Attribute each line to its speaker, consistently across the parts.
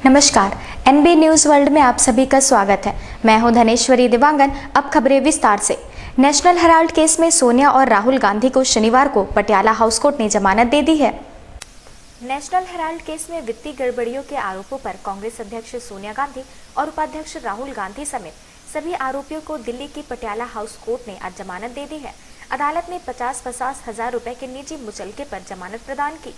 Speaker 1: नमस्कार, NB news world में आप सभी का स्वागत है। मैं हूं धनेश्वरी दिवांगन। अब खबरें विस्तार से। नेशनल हेराल्ड केस में सोनिया और राहुल गांधी को शनिवार को पटियाला हाउस कोर्ट ने जमानत दे दी है। नेशनल हेराल्ड केस में वित्तीय गड़बड़ियों के आरोपों पर कांग्रेस अध्यक्ष सोनिया गांधी और उपाध्यक्ष राहुल गांधी समेत सभी आरोपियों को दिल्ली की पटियाला हाउस कोर्ट ने आज जमानत दे दी है। अदालत ने 50-50 हजार रुपए के निजी मुचलके पर जमानत प्रदान की।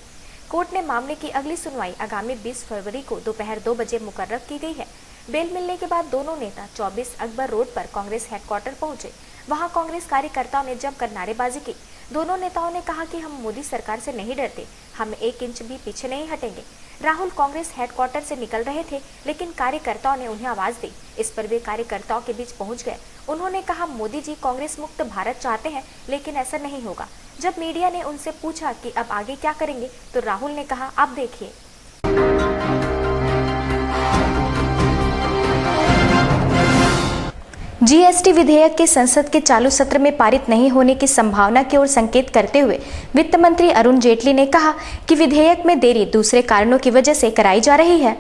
Speaker 1: कोर्ट ने मामले की अगली सुनवाई आगामी 20 फरवरी को दोपहर 2 बजे मुकर्रर की गई है। बेल मिलने के बाद दोनों नेता 24 अकबर रोड पर कांग्रेस हेडक्वार्टर पहुंचे। वहां कांग्रेस कार्यकर्ताओं ने जमकर नारेबाजी की। दोनों नेताओं ने कहा कि हम मोदी सरकार से नहीं डरते, हम 1 इंच भी पीछे नहीं हटेंगे। राहुल कांग्रेस हेडक्वार्टर से निकल रहे थे, लेकिन कार्यकर्ताओं ने उन्हें आवाज दी। इस पर वे कार्यकर्ताओं के बीच पहुंच गए। उन्होंने कहा, मोदी जी कांग्रेस मुक्त भारत चाहते हैं, लेकिन ऐसा नहीं होगा। जब मीडिया ने उनसे पूछा कि अब आगे क्या करेंगे, तो राहुल ने कहा, आप देखिए। जीएसटी विधेयक के संसद के चालू सत्र में पारित नहीं होने की संभावना की ओर संकेत करते हुए वित्त मंत्री अरुण जेटली ने कहा कि विधेयक में देरी दूसरे कारणों की वजह से कराई जा रही है।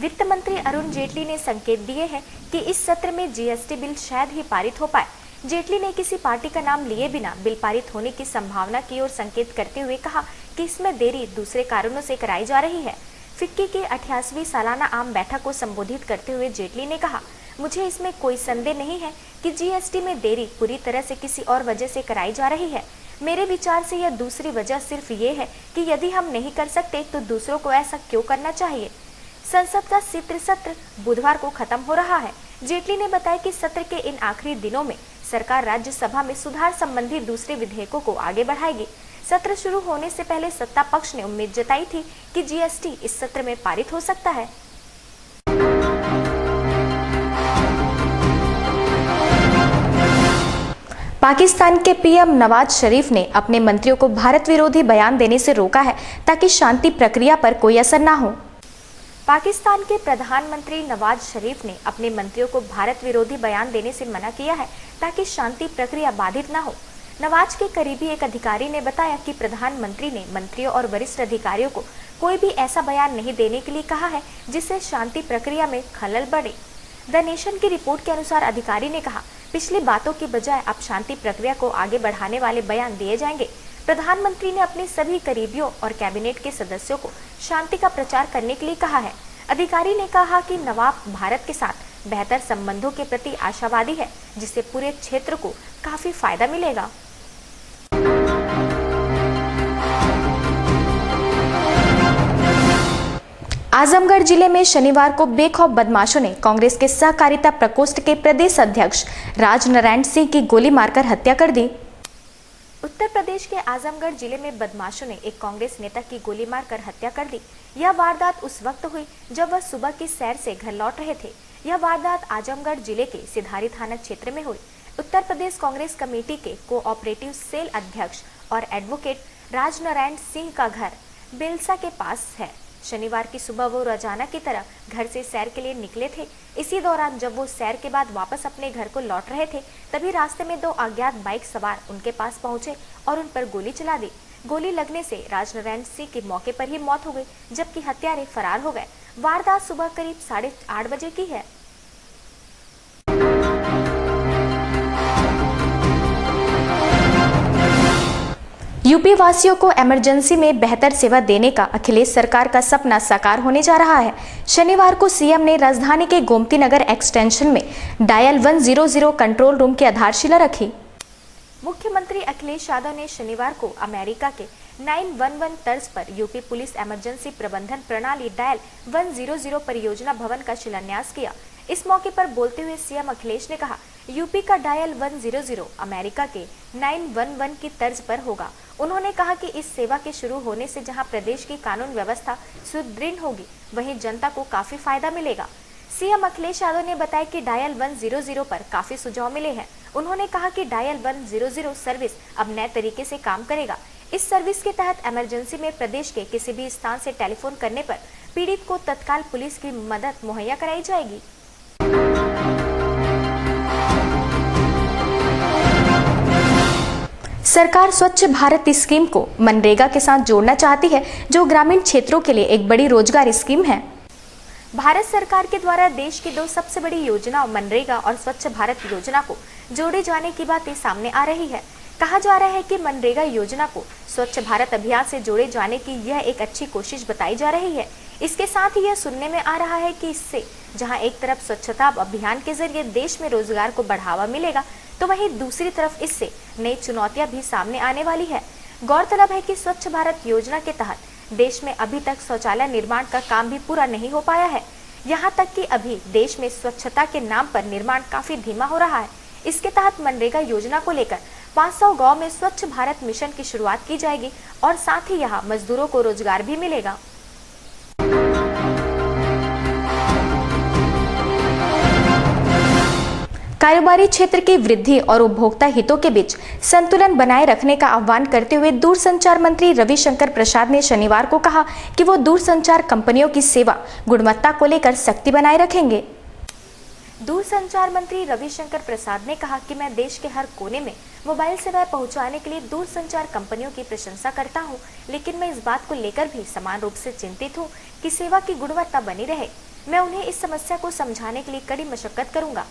Speaker 1: वित्त मंत्री अरुण जेटली ने संकेत दिए हैं कि इस सत्र में जीएसटी बिल शायद ही पारित हो पाए। जेटली ने किसी पार्टी का नाम लिए बिना बिल पारित होने की संभावना की ओर संकेत करते हुए कहा कि इसमें देरी दूसरे कारणों से कराई जा रही है। फिक्की की 88वीं सालाना आम बैठक को संबोधित करते हुए जेटली ने कहा, मुझे इसमें कोई संदेह नहीं है कि जीएसटी में देरी पूरी तरह से किसी और वजह से कराई जा रही है। मेरे विचार से यह दूसरी वजह सिर्फ ये है कि यदि हम नहीं कर सकते तो दूसरों को ऐसा क्यों करना चाहिए। संसद का शीत सत्र बुधवार को खत्म हो रहा है। जेटली ने बताया कि सत्र के इन आखिरी दिनों में सरकार राज्यसभा में सुधार संबंधी दूसरे विधेयकों को आगे बढ़ाएगी। सत्र शुरू होने से पहले सत्ता पक्ष ने उम्मीद जताई थी कि जीएसटी इस सत्र में पारित हो सकता है। पाकिस्तान के पीएम नवाज शरीफ ने अपने मंत्रियों को भारत विरोधी बयान देने से रोका है ताकि शांति प्रक्रिया पर कोई असर न हो। पाकिस्तान के प्रधानमंत्री नवाज शरीफ ने अपने मंत्रियों को भारत विरोधी बयान देने से मना किया है ताकि शांति प्रक्रिया बाधित न हो। नवाज के करीबी एक अधिकारी ने बताया कि प्रधानमंत्री ने मंत्रियों और वरिष्ठ अधिकारियों को कोई भी ऐसा बयान नहीं देने के लिए कहा है जिससे शांति प्रक्रिया में खलल बढ़े। द नेशन की रिपोर्ट के अनुसार अधिकारी ने कहा, पिछली बातों की बजाय अब शांति प्रक्रिया को आगे बढ़ाने वाले बयान दिए जाएंगे। प्रधानमंत्री ने अपने सभी करीबियों और कैबिनेट के सदस्यों को शांति का प्रचार करने के लिए कहा है। अधिकारी ने कहा कि नवाब भारत के साथ बेहतर संबंधों के प्रति आशावादी है, जिससे पूरे क्षेत्र को काफी फायदा मिलेगा। आजमगढ़ जिले में शनिवार को बेखौफ बदमाशों ने कांग्रेस के सहकारिता प्रकोष्ठ के प्रदेश अध्यक्ष राजनारायण सिंह की गोली मारकर हत्या कर दी। उत्तर प्रदेश के आजमगढ़ जिले में बदमाशों ने एक कांग्रेस नेता की गोली मारकर हत्या कर दी। यह वारदात उस वक्त हुई जब वह सुबह की सैर से घर लौट रहे थे। यह वारदात आजमगढ़ जिले के सिधारी थाना क्षेत्र में हुई। उत्तर प्रदेश कांग्रेस कमेटी के कोऑपरेटिव सेल अध्यक्ष और एडवोकेट राजनारायण सिंह का घर बेलसा के पास है। शनिवार की सुबह वो रोजाना की तरह घर से सैर के लिए निकले थे। इसी दौरान जब वो सैर के बाद वापस अपने घर को लौट रहे थे, तभी रास्ते में 2 अज्ञात बाइक सवार उनके पास पहुंचे और उन पर गोली चला दी। गोली लगने से राजनारायण सिंह की मौके पर ही मौत हो गई, जबकि हत्यारे फरार हो गए। वारदात सुबह करीब 8:30 बजे की है। यूपी वासियों को इमरजेंसी में बेहतर सेवा देने का अखिलेश सरकार का सपना साकार होने जा रहा है। शनिवार को सीएम ने राजधानी के गोमती नगर एक्सटेंशन में डायल 100 कंट्रोल रूम की आधारशिला रखी। मुख्यमंत्री अखिलेश यादव ने शनिवार को अमेरिका के 911 तर्ज पर यूपी पुलिस इमरजेंसी प्रबंधन प्रणाली डायल 100 परियोजना भवन का शिलान्यास किया। इस मौके पर बोलते हुए सीएम अखिलेश ने कहा, यूपी का डायल 100 अमेरिका के 911 की तर्ज पर होगा। उन्होंने कहा कि इस सेवा के शुरू होने से जहां प्रदेश की कानून व्यवस्था सुदृढ़ होगी, वहीं जनता को काफी फायदा मिलेगा। सीएम अखिलेश यादव ने बताया कि डायल 100 पर काफी सुझाव मिले हैं। उन्होंने कहा कि डायल 100 सर्विस अब नए तरीके से काम करेगा। इस सर्विस के तहत इमरजेंसी में प्रदेश के किसी भी स्थान से टेलीफोन करने पर पीड़ित को तत्काल पुलिस की मदद मुहैया कराई जाएगी। सरकार स्वच्छ भारत स्कीम को मनरेगा के साथ जोड़ना चाहती है, जो ग्रामीण क्षेत्रों के लिए एक बड़ी रोजगार स्कीम है। भारत सरकार के द्वारा देश की दो सबसे बड़ी योजनाओं मनरेगा और स्वच्छ भारत योजना को जोड़े जाने की बातें सामने आ रही है। कहा जा रहा है कि मनरेगा योजना को स्वच्छ भारत अभियान से जोड़े जाने की यह एक अच्छी कोशिश बताई जा रही है। इसके साथ ही यह सुनने में आ रहा है कि इससे जहां एक तरफ स्वच्छता अभियान के जरिए देश में रोजगार को बढ़ावा मिलेगा, तो वहीं दूसरी तरफ इससे नई चुनौतियां भी सामने आने वाली है। गौरतलब है कि स्वच्छ भारत योजना के तहत देश में अभी तक शौचालय निर्माण का काम भी पूरा नहीं हो पाया है। यहाँ तक कि अभी देश में स्वच्छता के नाम पर निर्माण काफी धीमा हो रहा है। इसके तहत मनरेगा योजना को लेकर 500 गांव में स्वच्छ भारत मिशन की शुरुआत की जाएगी और साथ ही यहाँ मजदूरों को रोजगार भी मिलेगा। कारोबारी क्षेत्र की वृद्धि और उपभोक्ता हितों के बीच संतुलन बनाए रखने का आह्वान करते हुए दूरसंचार मंत्री रविशंकर प्रसाद ने शनिवार को कहा कि वो दूरसंचार कंपनियों की सेवा गुणवत्ता को लेकर सख्ती बनाए रखेंगे। दूरसंचार मंत्री रविशंकर प्रसाद ने कहा कि मैं देश के हर कोने में मोबाइल सेवाएं पहुंचाने के लिए दूरसंचार कंपनियों की प्रशंसा करता हूं, लेकिन मैं इस बात को लेकर भी समान रूप से चिंतित हूं कि सेवा की गुणवत्ता बनी रहे। मैं उन्हें इस समस्या को समझाने के लिए कड़ी मशक्कत करूंगा।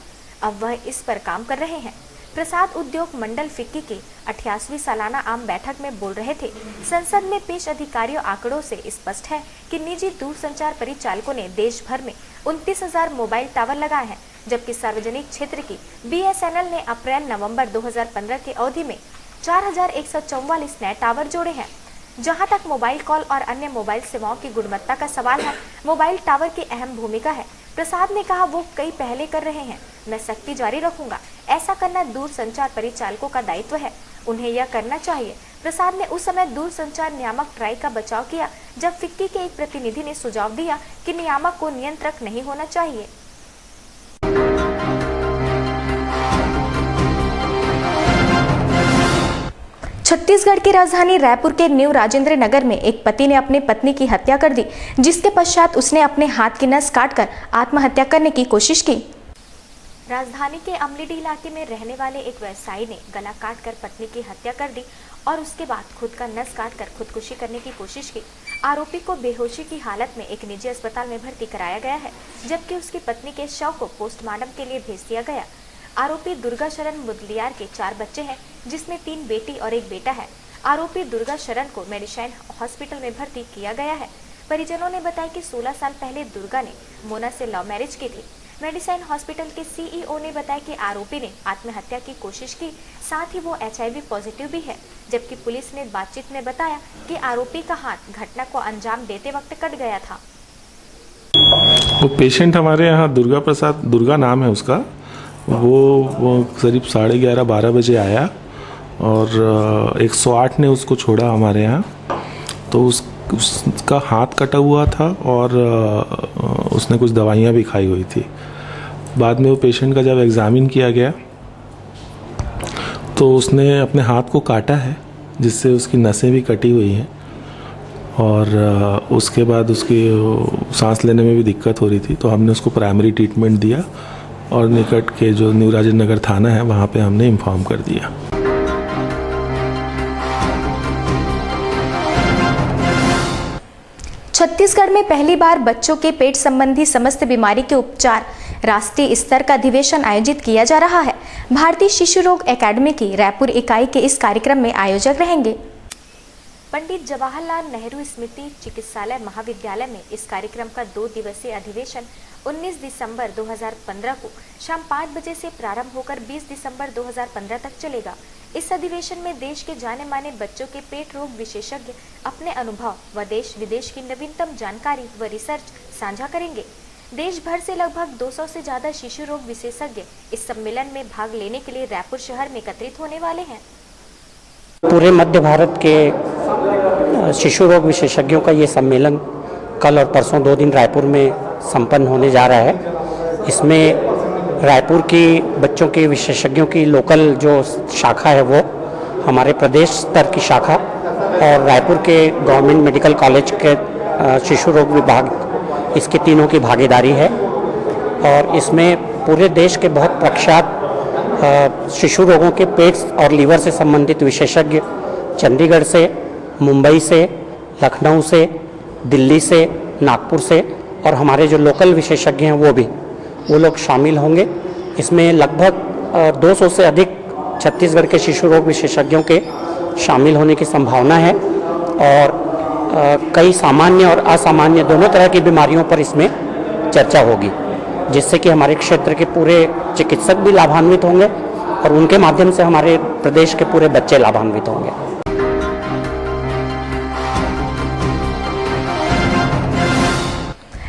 Speaker 1: अब वह इस पर काम कर रहे हैं। प्रसाद उद्योग मंडल फिक्की के 88वीं सालाना आम बैठक में बोल रहे थे। संसद में पेश अधिकारियों आंकड़ों से स्पष्ट है कि निजी दूरसंचार परिचालकों ने देश भर में 29,000 मोबाइल टावर लगाए हैं, जबकि सार्वजनिक क्षेत्र की BSNL ने अप्रैल-नवंबर 2015 की अवधि में 4,144 नए टावर जोड़े हैं। जहां तक मोबाइल कॉल और अन्य मोबाइल सेवाओं की गुणवत्ता का सवाल है, मोबाइल टावर की अहम भूमिका है। प्रसाद ने कहा वो कई पहले कर रहे हैं, मैं सख्ती जारी रखूंगा। ऐसा करना दूरसंचार परिचालकों का दायित्व है, उन्हें यह करना चाहिए। प्रसाद ने उस समय दूरसंचार नियामक ट्राई का बचाव किया जब फिक्की के एक प्रतिनिधि ने सुझाव दिया कि नियामक को नियंत्रक नहीं होना चाहिए। छत्तीसगढ़ की राजधानी रायपुर के न्यू राजेंद्र नगर में एक पति ने अपनी पत्नी की हत्या कर दी, जिसके पश्चात उसने अपने हाथ की नस काटकर आत्महत्या करने की कोशिश की। राजधानी के अमलीडी इलाके में रहने वाले एक व्यवसायी ने गला काटकर पत्नी की हत्या कर दी और उसके बाद खुद का नस काटकर खुदकुशी करने की कोशिश की। आरोपी को बेहोशी की हालत में एक निजी अस्पताल में भर्ती कराया गया है, जबकि उसकी पत्नी के शव को पोस्टमार्टम के लिए भेज दिया गया। आरोपी दुर्गा शरण मुदलियार के 4 बच्चे हैं, जिसमें 3 बेटी और 1 बेटा है। आरोपी दुर्गा शरण को मेडिसाइन हॉस्पिटल में भर्ती किया गया है। परिजनों ने बताया कि 16 साल पहले दुर्गा ने मोना से लव मैरिज की थी। मेडिसाइन हॉस्पिटल के CEO ने बताया कि आरोपी ने आत्महत्या की कोशिश की, साथ ही वो HIV पॉजिटिव भी है, जबकि पुलिस ने बातचीत में बताया कि आरोपी का हाथ घटना को अंजाम देते वक्त कट गया था।
Speaker 2: वो पेशेंट हमारे यहाँ दुर्गा प्रसाद, दुर्गा नाम है उसका, वो करीब 11:30-12 बजे आया और 108 ने उसको छोड़ा हमारे यहाँ। तो उसका हाथ कटा हुआ था और उसने कुछ दवाइयाँ भी खाई हुई थी। बाद में वो पेशेंट का जब एग्ज़ामिन किया गया तो उसने अपने हाथ को काटा है, जिससे उसकी नसें भी कटी हुई हैं और उसके बाद उसकी सांस लेने में भी दिक्कत हो रही थी। तो हमने उसको प्राइमरी ट्रीटमेंट दिया और निकट के जो न्यू राजेंद्र नगर थाना है वहाँ पे हमने इन्फॉर्म कर दिया।
Speaker 1: छत्तीसगढ़ में पहली बार बच्चों के पेट संबंधी समस्त बीमारी के उपचार राष्ट्रीय स्तर का अधिवेशन आयोजित किया जा रहा है। भारतीय शिशु रोग एकेडमी की रायपुर इकाई के इस कार्यक्रम में आयोजक रहेंगे पंडित जवाहरलाल नेहरू स्मृति चिकित्सालय महाविद्यालय में। इस कार्यक्रम का 2 दिवसीय अधिवेशन 19 दिसंबर 2015 को शाम 5 बजे से प्रारंभ होकर 20 दिसंबर 2015 तक चलेगा। इस अधिवेशन में देश के जाने माने बच्चों के पेट रोग विशेषज्ञ अपने अनुभव व देश विदेश की नवीनतम जानकारी व रिसर्च साझा करेंगे। देश भर से लगभग 200 से ज्यादा शिशु रोग विशेषज्ञ इस सम्मेलन में भाग लेने के लिए रायपुर शहर में एकत्रित होने वाले हैं।
Speaker 3: पूरे मध्य भारत के शिशु रोग विशेषज्ञों का ये सम्मेलन कल और परसों 2 दिन रायपुर में संपन्न होने जा रहा है। इसमें रायपुर की बच्चों के विशेषज्ञों की लोकल जो शाखा है वो हमारे प्रदेश स्तर की शाखा और रायपुर के गवर्नमेंट मेडिकल कॉलेज के शिशु रोग विभाग, इसके तीनों की भागीदारी है। और इसमें पूरे देश के बहुत प्रख्यात शिशु रोगों के पेट और लीवर से संबंधित विशेषज्ञ चंडीगढ़ से, मुंबई से, लखनऊ से, दिल्ली से, नागपुर से और हमारे जो लोकल विशेषज्ञ हैं वो लोग शामिल होंगे। इसमें लगभग 200 से अधिक छत्तीसगढ़ के शिशु रोग विशेषज्ञों के शामिल होने की संभावना है और कई सामान्य और असामान्य दोनों तरह की बीमारियों पर इसमें चर्चा होगी, जिससे कि हमारे क्षेत्र के पूरे चिकित्सक भी लाभान्वित होंगे और उनके माध्यम से हमारे प्रदेश के पूरे बच्चे लाभान्वित होंगे।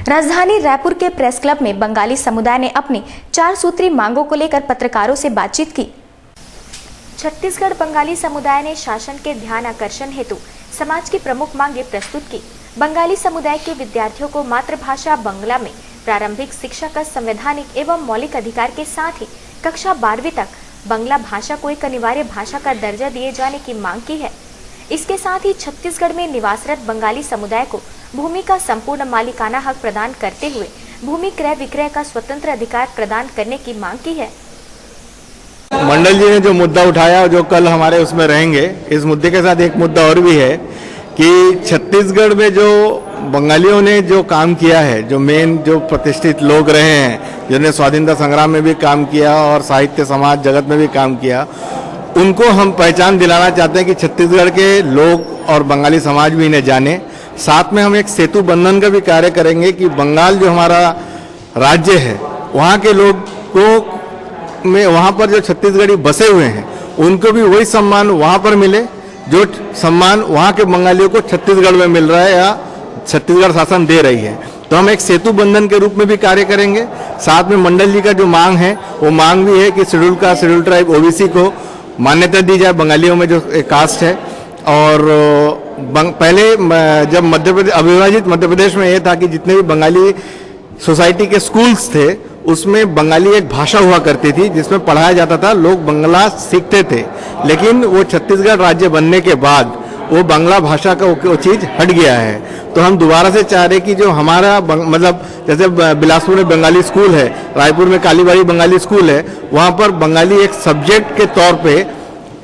Speaker 1: राजधानी रायपुर के प्रेस क्लब में बंगाली समुदाय ने अपनी 4 सूत्री मांगों को लेकर पत्रकारों से बातचीत की। छत्तीसगढ़ बंगाली समुदाय ने शासन के ध्यान आकर्षण हेतु समाज की प्रमुख मांगे प्रस्तुत की। बंगाली समुदाय के विद्यार्थियों को मातृभाषा बंगला में प्रारंभिक शिक्षा का संवैधानिक एवं मौलिक अधिकार के साथ ही कक्षा 12वीं तक बंगला भाषा को एक अनिवार्य भाषा का दर्जा दिए जाने की मांग की है। इसके साथ ही छत्तीसगढ़ में निवासरत बंगाली समुदाय को भूमि का संपूर्ण मालिकाना हक प्रदान करते हुए भूमि क्रय विक्रय का स्वतंत्र अधिकार प्रदान करने की मांग की है।
Speaker 4: मंडल जी ने जो मुद्दा उठाया जो कल हमारे उसमें रहेंगे, इस मुद्दे के साथ एक मुद्दा और भी है कि छत्तीसगढ़ में जो बंगालियों ने जो काम किया है, जो मेन जो प्रतिष्ठित लोग रहे हैं, जिन्होंने स्वाधीनता संग्राम में भी काम किया और साहित्य समाज जगत में भी काम किया, उनको हम पहचान दिलाना चाहते हैं कि छत्तीसगढ़ के लोग और बंगाली समाज भी इन्हें जाने। साथ में हम एक सेतु बंधन का भी कार्य करेंगे कि बंगाल जो हमारा राज्य है, वहाँ के लोग को में वहाँ पर जो छत्तीसगढ़ी बसे हुए हैं उनको भी वही सम्मान वहाँ पर मिले जो सम्मान वहाँ के बंगालियों को छत्तीसगढ़ में मिल रहा है या छत्तीसगढ़ शासन दे रही है। तो हम एक सेतु बंधन के रूप में भी कार्य करेंगे। साथ में मंडल जी का जो मांग है वो मांग भी है कि शेड्यूल ट्राइब ओबीसी को मान्यता दी जाए, बंगालियों में जो कास्ट है। और पहले जब अविभाजित मध्य प्रदेश में ये था कि जितने भी बंगाली सोसाइटी के स्कूल्स थे उसमें बंगाली एक भाषा हुआ करती थी जिसमें पढ़ाया जाता था, लोग बंगला सीखते थे। लेकिन वो छत्तीसगढ़ राज्य बनने के बाद वो बांग्ला भाषा का वो चीज़ हट गया है। तो हम दोबारा से चाह रहे कि जो हमारा मतलब जैसे बिलासपुर में बंगाली स्कूल है, रायपुर में कालीबाड़ी बंगाली स्कूल है, वहाँ पर बंगाली एक सब्जेक्ट के तौर पे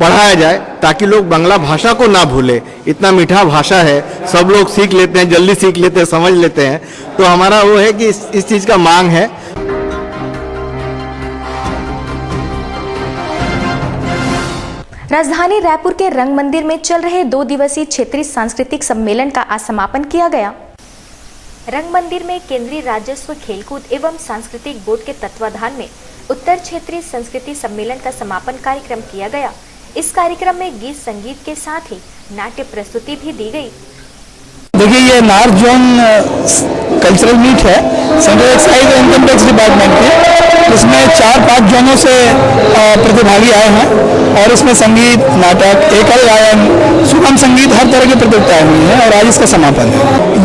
Speaker 4: पढ़ाया जाए ताकि लोग बांग्ला भाषा को ना भूले। इतना मीठा भाषा है, सब लोग सीख लेते हैं, जल्दी सीख लेते हैं, समझ लेते हैं। तो हमारा वो है कि इस चीज़ का मांग है।
Speaker 1: राजधानी रायपुर के रंग मंदिर में चल रहे 2 दिवसीय क्षेत्रीय सांस्कृतिक सम्मेलन का आज समापन किया गया। रंग मंदिर में केंद्रीय राजस्व खेलकूद एवं सांस्कृतिक बोर्ड के तत्वाधान में उत्तर क्षेत्रीय संस्कृति सम्मेलन का समापन कार्यक्रम किया गया। इस कार्यक्रम में गीत संगीत के साथ ही नाट्य प्रस्तुति भी दी गई।
Speaker 5: देखिए, ये नॉर्थ जोन कल्चरल मीट है सेंट्रल एक्साइज और इनकम टैक्स डिपार्टमेंट की। इसमें 4-5 जोनों से प्रतिभागी आए हैं और इसमें संगीत, नाटक, एकल गायन, सुगम संगीत, हर तरह की प्रतियोगिताएं हुई हैं और आज इसका समापन है।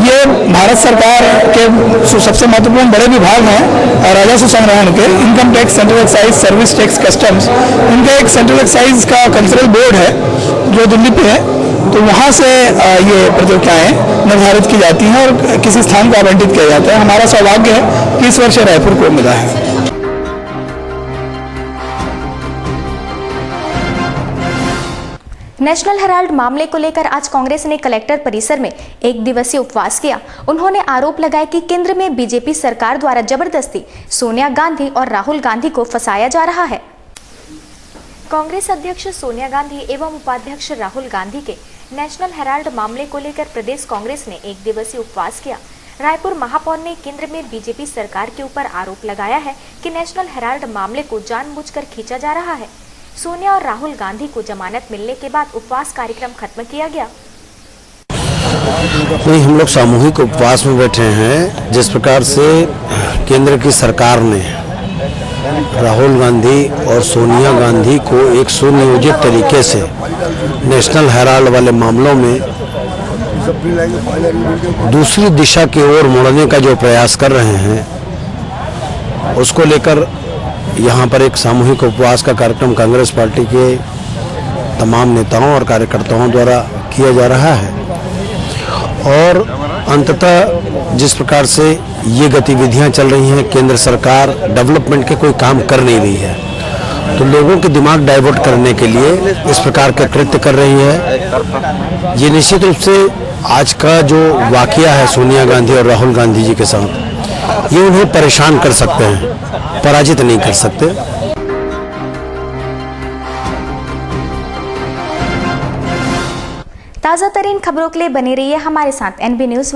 Speaker 5: ये भारत सरकार के सबसे महत्वपूर्ण बड़े विभाग हैं राजस्व संग्रहण के, income tax, central excise, service tax, customs. इनका एक सेंट्रल एक्साइज का कल्चरल बोर्ड है जो दिल्ली पे है, तो वहाँ से ये प्रतियोगिताएं निर्धारित की जाती हैं और किसी स्थान को आवंटित किया जाता है। हमारा सौभाग्य है कि इस वर्ष रायपुर को मिला है।
Speaker 1: नेशनल हेराल्ड मामले को लेकर आज कांग्रेस ने कलेक्टर परिसर में 1 दिवसीय उपवास किया। उन्होंने आरोप लगाया कि केंद्र में बीजेपी सरकार द्वारा जबरदस्ती सोनिया गांधी और राहुल गांधी को फंसाया जा रहा है। कांग्रेस अध्यक्ष सोनिया गांधी एवं उपाध्यक्ष राहुल गांधी के नेशनल हेराल्ड मामले को लेकर प्रदेश कांग्रेस ने 1 दिवसीय उपवास किया। रायपुर महापौर ने केंद्र में बीजेपी सरकार के ऊपर आरोप लगाया है कि नेशनल हेराल्ड मामले को जानबूझकर खींचा जा रहा है। सोनिया और राहुल गांधी को जमानत मिलने के बाद उपवास कार्यक्रम खत्म किया गया।
Speaker 6: नहीं, हम लोग सामूहिक उपवास में बैठे हैं। जिस प्रकार से केंद्र की सरकार ने राहुल गांधी और सोनिया गांधी को एक सुनियोजित तरीके से नेशनल हेराल्ड वाले मामलों में दूसरी दिशा की ओर मोड़ने का जो प्रयास कर रहे हैं, उसको लेकर यहाँ पर एक सामूहिक उपवास का कार्यक्रम कांग्रेस पार्टी के तमाम नेताओं और कार्यकर्ताओं द्वारा किया जा रहा है। और अंततः जिस प्रकार से ये गतिविधियां चल रही हैं, केंद्र सरकार डेवलपमेंट के कोई काम कर नहीं रही है, तो लोगों के दिमाग डाइवर्ट करने के लिए इस प्रकार के कृत्य कर रही है। ये निश्चित रूप से आज का जो वाकया है सोनिया गांधी और राहुल गांधी जी के साथ, ये उन्हें परेशान कर सकते हैं, पराजित नहीं कर सकते।
Speaker 1: ताज़ा तरीन खबरों के लिए बने रहिए हमारे साथ। NB news